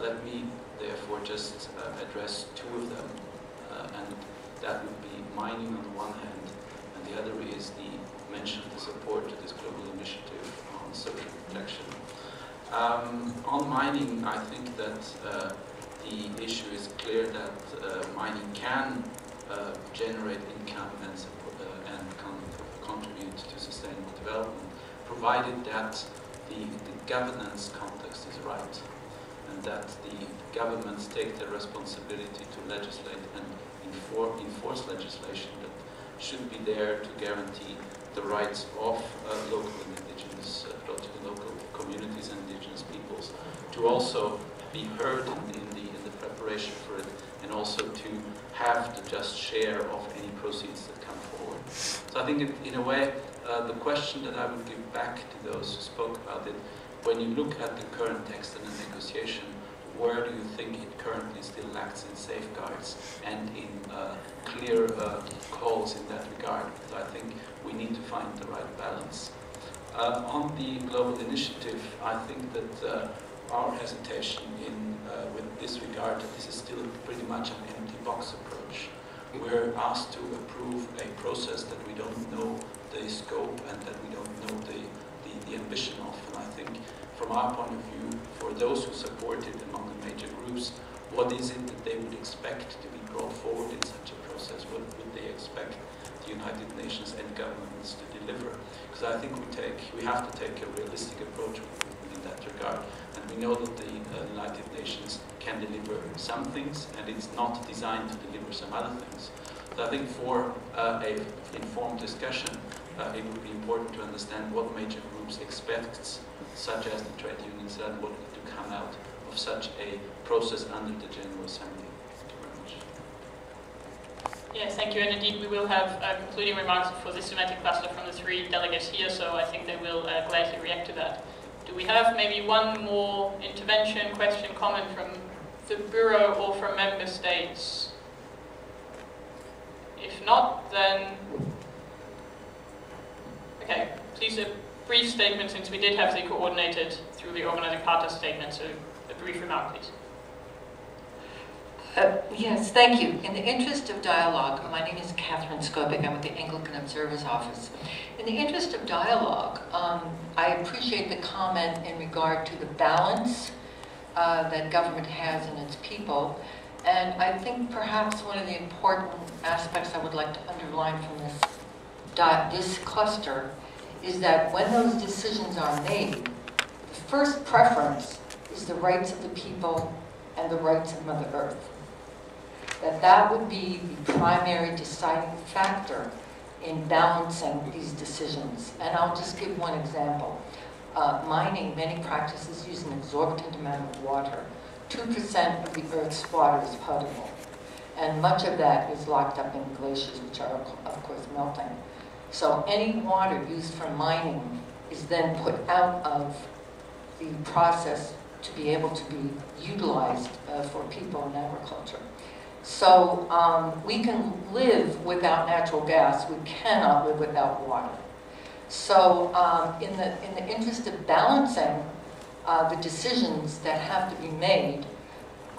Let me therefore just address two of them, and that would be mining on the one hand, and the other is the mention of the support to this global initiative on social protection. On mining, I think that the issue is clear that mining can generate income and contribute to sustainable development, provided that the governance context is right, and that the governments take their responsibility to legislate and enforce legislation that should be there to guarantee the rights of local and indigenous, local communities and indigenous peoples, to also be heard in the preparation for it, and also to have the just share of any proceeds that come forward. So I think in a way, the question that I would give back to those who spoke about it, when you look at the current text and the negotiation, where do you think it currently still lacks in safeguards and in clear calls in that regard? Because I think we need to find the right balance. On the global initiative, I think that our hesitation with this regard, that this is still pretty much an empty box approach. We're asked to approve a process that we don't know the scope and that we don't know the ambition of. And I think from our point of view, for those who support it among the major groups, what is it that they would expect to be brought forward in such a process? What would they expect the United Nations and governments to deliver? Because I think we have to take a realistic approach in that regard. And we know that the United Nations can deliver some things, and it's not designed to deliver some other things. So I think for an informed discussion, it would be important to understand what major groups expect, such as the trade unions, and what to come out of such a process under the General Assembly. Thank you very much. Yes, thank you. And indeed, we will have concluding remarks for this thematic cluster from the three delegates here, so I think they will gladly react to that. Do we have maybe one more intervention, question, comment from the Bureau or from member states? If not, then... Okay, please a brief statement, since we did have the coordinated through the organizing partner statement, so a brief remark, please. Yes, thank you. In the interest of dialogue, my name is Catherine Skopik. I'm with the Anglican Observer's Office. In the interest of dialogue, I appreciate the comment in regard to the balance that government has in its people. And I think perhaps one of the important aspects I would like to underline from this cluster is that when those decisions are made, the first preference is the rights of the people and the rights of Mother Earth. That would be the primary deciding factor in balancing these decisions. And I'll just give one example. Mining, many practices use an exorbitant amount of water. 2% of the Earth's water is potable. And much of that is locked up in glaciers, which are, of course, melting. So any water used for mining is then put out of the process to be able to be utilized for people in agriculture. So we can live without natural gas. We cannot live without water. So in the interest of balancing the decisions that have to be made,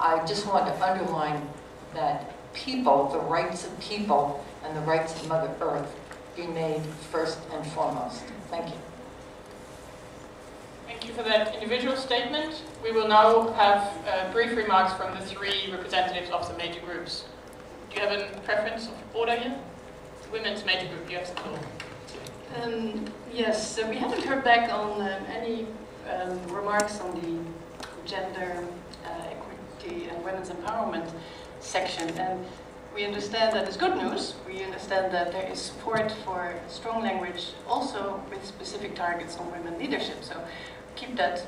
I just want to underline that people, the rights of people and the rights of Mother Earth be made first and foremost. Thank you. Thank you for that individual statement. We will now have brief remarks from the three representatives of the major groups. Do you have a preference of order here? The women's major group, you have the floor. Yes, so we haven't heard back on any remarks on the gender equity and women's empowerment section. And we understand that it's good news. We understand that there is support for strong language, also with specific targets on women leadership. So keep that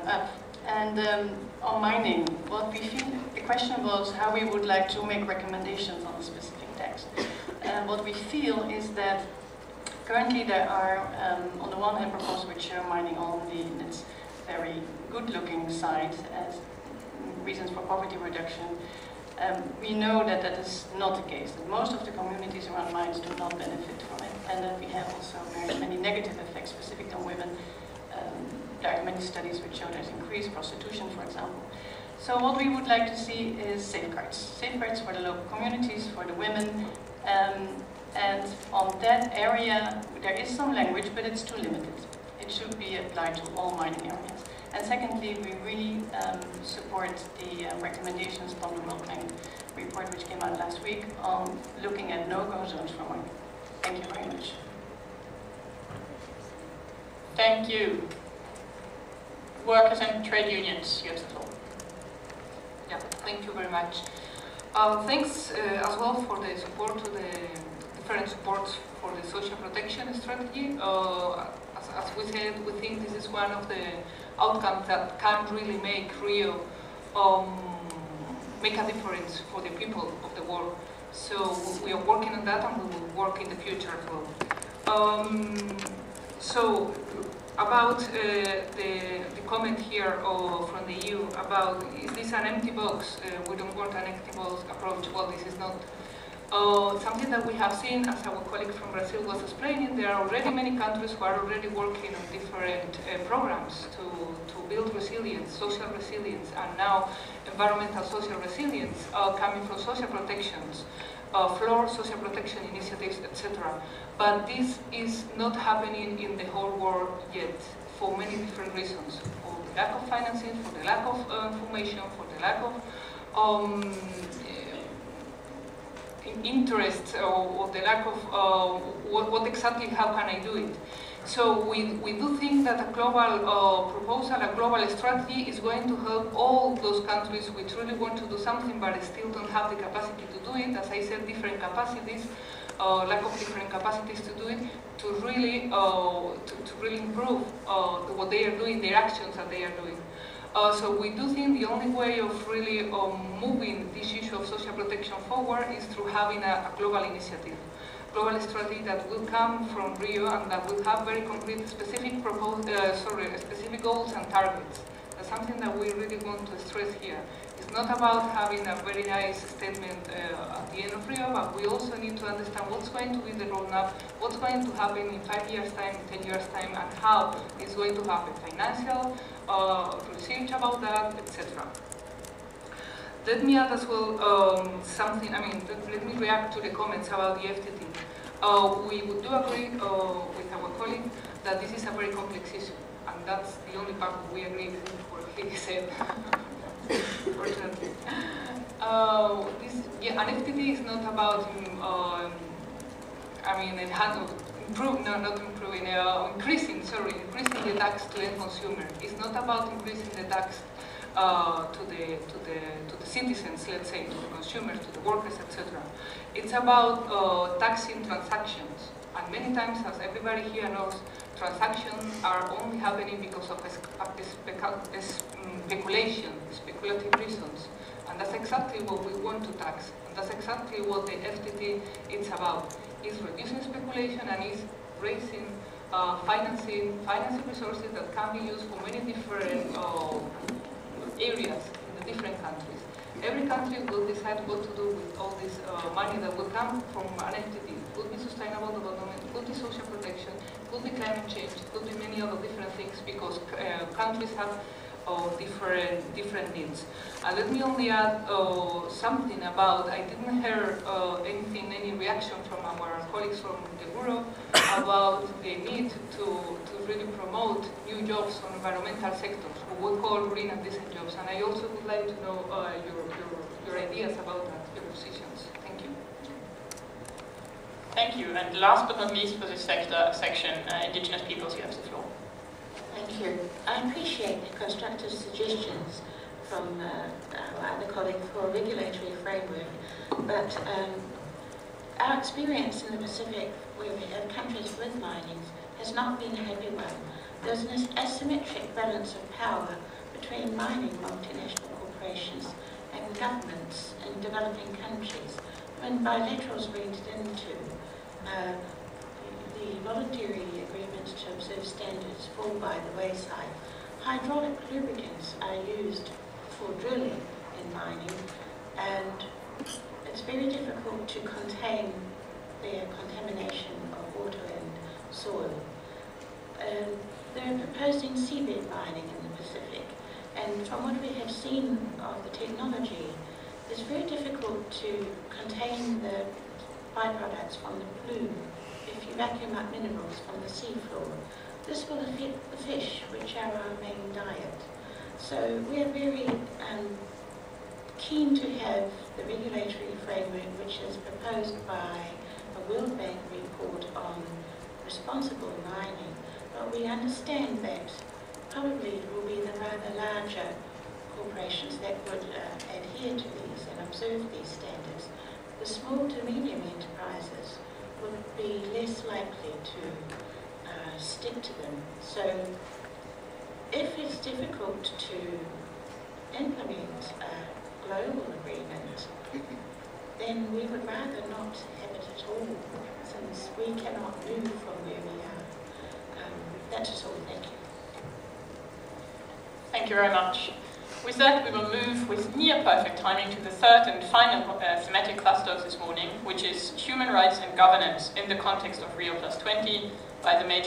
up. And on mining, what we feel, the question was how we would like to make recommendations on a specific text. And what we feel is that currently there are, on the one hand, proposals which show mining only in its very good-looking side as reasons for poverty reduction. We know that that is not the case, that most of the communities around mines do not benefit from it, and that we have also very many negative effects specific on women, there are many studies which show there's increased prostitution, for example. So what we would like to see is safeguards. Safeguards for the local communities, for the women, and on that area there is some language, but it's too limited. It should be applied to all mining areas. And secondly, we really support the recommendations from the World Bank report which came out last week on looking at no-go zones for mining. Thank you very much. Thank you. Workers and trade unions, you have the floor. Yeah, thank you very much. Thanks as well for the support to the different supports for the social protection strategy. As we said, we think this is one of the outcomes that can really make Rio make a difference for the people of the world. So we are working on that, and we will work in the future as well. So about the comment here from the EU about, is this an empty box? We don't want an empty box approach. Well, this is not. Something that we have seen, as our colleague from Brazil was explaining, there are already many countries who are already working on different programs to build resilience, social resilience, and now environmental social resilience coming from social protections, floor social protection initiatives, etc. But this is not happening in the whole world yet, for many different reasons. For the lack of financing, for the lack of information, for the lack of interest, or the lack of what exactly, how can I do it? So we do think that a global proposal, a global strategy is going to help all those countries which really want to do something but still don't have the capacity to do it. As I said, different capacities, lack of different capacities to do it, to really improve what they are doing, their actions that they are doing. So we do think the only way of really moving this issue of social protection forward is through having a global initiative, global strategy that will come from Rio and that will have very concrete, specific specific goals and targets. That's something that we really want to stress here. It's not about having a very nice statement at the end of Rio, but we also need to understand what's going to be the roadmap, what's going to happen in 5 years' time, 10 years' time, and how it's going to happen. Financial, research about that, etc. Let me add as well something, let me react to the comments about the FTT. We would do agree with our colleague that this is a very complex issue, and that's the only part we agree with what he said. Fortunately. An FTT is not about, increasing the tax to end consumer. It's not about increasing the tax to the citizens, let's say, to the consumers, to the workers, etc. It's about taxing transactions. And many times, as everybody here knows, transactions are only happening because of speculation, speculative reasons. And that's exactly what we want to tax. And that's exactly what the FTT is about. It's reducing speculation and it's raising financing resources that can be used for many different areas in the different countries. Every country will decide what to do with all this money that will come from an entity. It could be sustainable development, it could be social protection, it could be climate change, it could be many other different things, because countries have different needs. Let me only add something about, I didn't hear any reaction from our colleagues from the Gorup about the need to really promote new jobs on environmental sectors, what we call green and decent jobs. And I also would like to know your ideas about that, your positions. Thank you. Thank you. And last but not least for this section, Indigenous peoples, you have the floor. Thank you. I appreciate the constructive suggestions from our other colleague for a regulatory framework, but our experience in the Pacific with countries with mining has not been a happy one. There's an asymmetric balance of power between mining multinational corporations and governments in developing countries. When bilaterals were entered into, the voluntary agreements to observe standards fall by the wayside. Hydraulic lubricants are used for drilling in mining, and it's very difficult to contain their contamination of water and soil. they're proposing seabed mining in the Pacific. And from what we have seen of the technology, it's very difficult to contain the byproducts from the plume if you vacuum up minerals from the seafloor. This will affect the fish, which are our main diet. So we are very keen to have the regulatory framework which is proposed by a World Bank report on responsible mining. But we understand that probably it will be the rather larger corporations that would adhere to these and observe these standards. The small to medium enterprises would be less likely to stick to them. So if it's difficult to implement a global agreement, then we would rather not have it at all, since we cannot move from where we are. That is all. Thank you. Thank you very much. With that, we will move with near perfect timing to the third and final thematic cluster of this morning, which is human rights and governance in the context of Rio+20 by the major